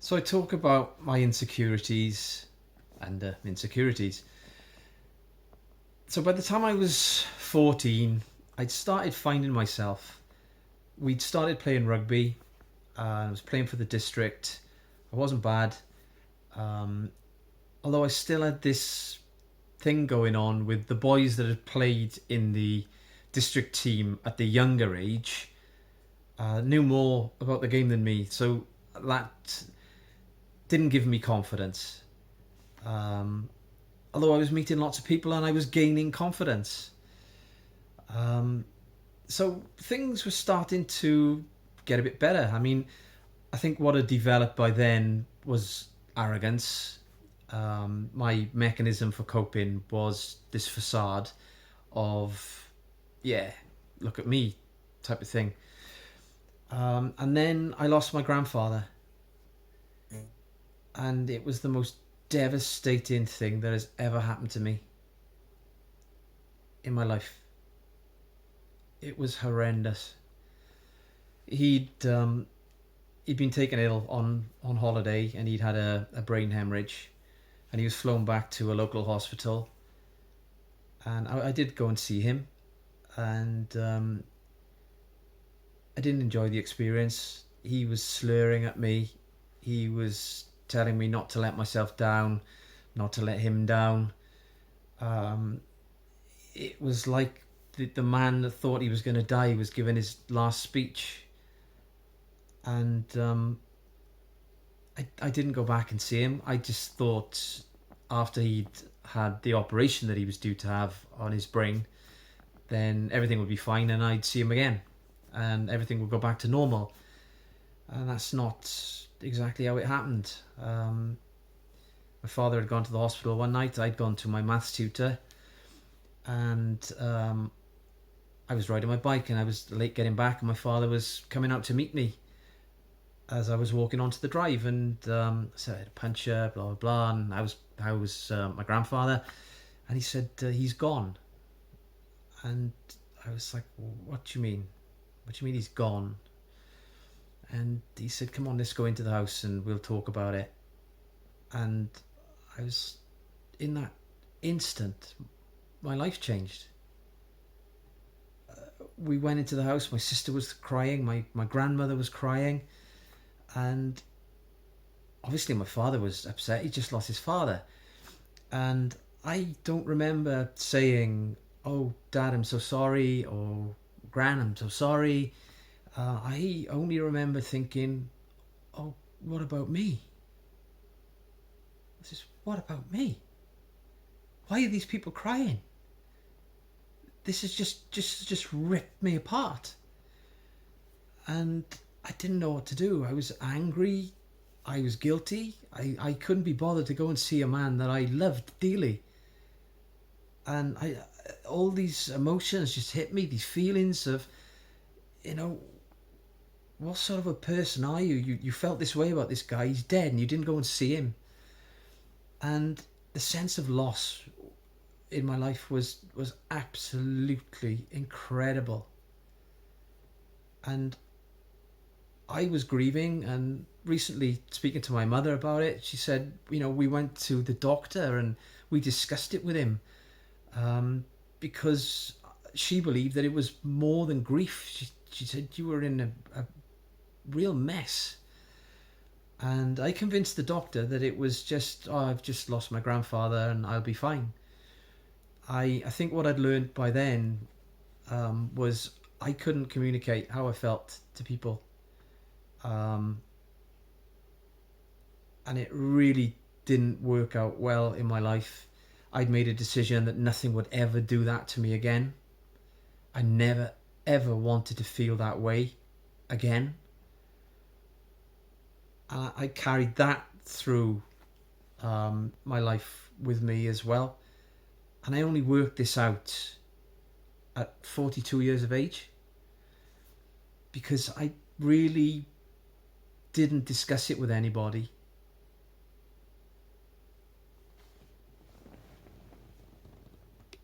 So I talk about my insecurities and insecurities. So by the time I was 14, I'd started finding myself. We'd started playing rugby. I was playing for the district. I wasn't bad. Um, Although I still had this thing going on with the boys that had played in the district team at the younger age, knew more about the game than me. So that didn't give me confidence. Um, Although I was meeting lots of people and I was gaining confidence. Um, so things were starting to get a bit better. I mean, I think what had developed by then was arrogance. My mechanism for coping was this facade of, yeah, look at me type of thing. And then I lost my grandfather, and it was the most devastating thing that has ever happened to me in my life. It was horrendous. He'd been taken ill on holiday, and he'd had a brain hemorrhage, and he was flown back to a local hospital. And I did go and see him, and I didn't enjoy the experience. He was slurring at me. He was telling me not to let myself down, not to let him down. Um, it was like the man that thought he was going to die was giving his last speech. And I didn't go back and see him. I just thought after he'd had the operation that he was due to have on his brain, then everything would be fine and I'd see him again and everything would go back to normal. And that's not exactly how it happened. My father had gone to the hospital one night. I'd gone to my maths tutor, and I was riding my bike and I was late getting back, and my father was coming out to meet me as I was walking onto the drive, and said I had a puncture, blah blah blah, and I was my grandfather, and he said he's gone, and I was like, what do you mean? What do you mean he's gone? And he said, come on, let's go into the house and we'll talk about it. And I was, in that instant, my life changed. We went into the house, my sister was crying, my grandmother was crying, and obviously my father was upset. He just lost his father. And I don't remember saying, oh, Dad, I'm so sorry, or Gran, I'm so sorry. I only remember thinking, oh, what about me? This is, what about me? Why are these people crying? This has just ripped me apart. And I didn't know what to do. I was angry. I was guilty. I couldn't be bothered to go and see a man that I loved dearly. And all these emotions just hit me, these feelings of, you know, what sort of a person are you? You felt this way about this guy. He's dead and you didn't go and see him. And the sense of loss in my life was absolutely incredible. And I was grieving, and recently speaking to my mother about it, she said, you know, we went to the doctor and we discussed it with him, because she believed that it was more than grief. She said you were in a real mess. And I convinced the doctor that it was just, oh, I've just lost my grandfather and I'll be fine. I think what I'd learned by then was I couldn't communicate how I felt to people. And it really didn't work out well in my life. I'd made a decision that nothing would ever do that to me again. I never ever wanted to feel that way again. And I carried that through my life with me as well. And I only worked this out at 42 years of age, because I really didn't discuss it with anybody.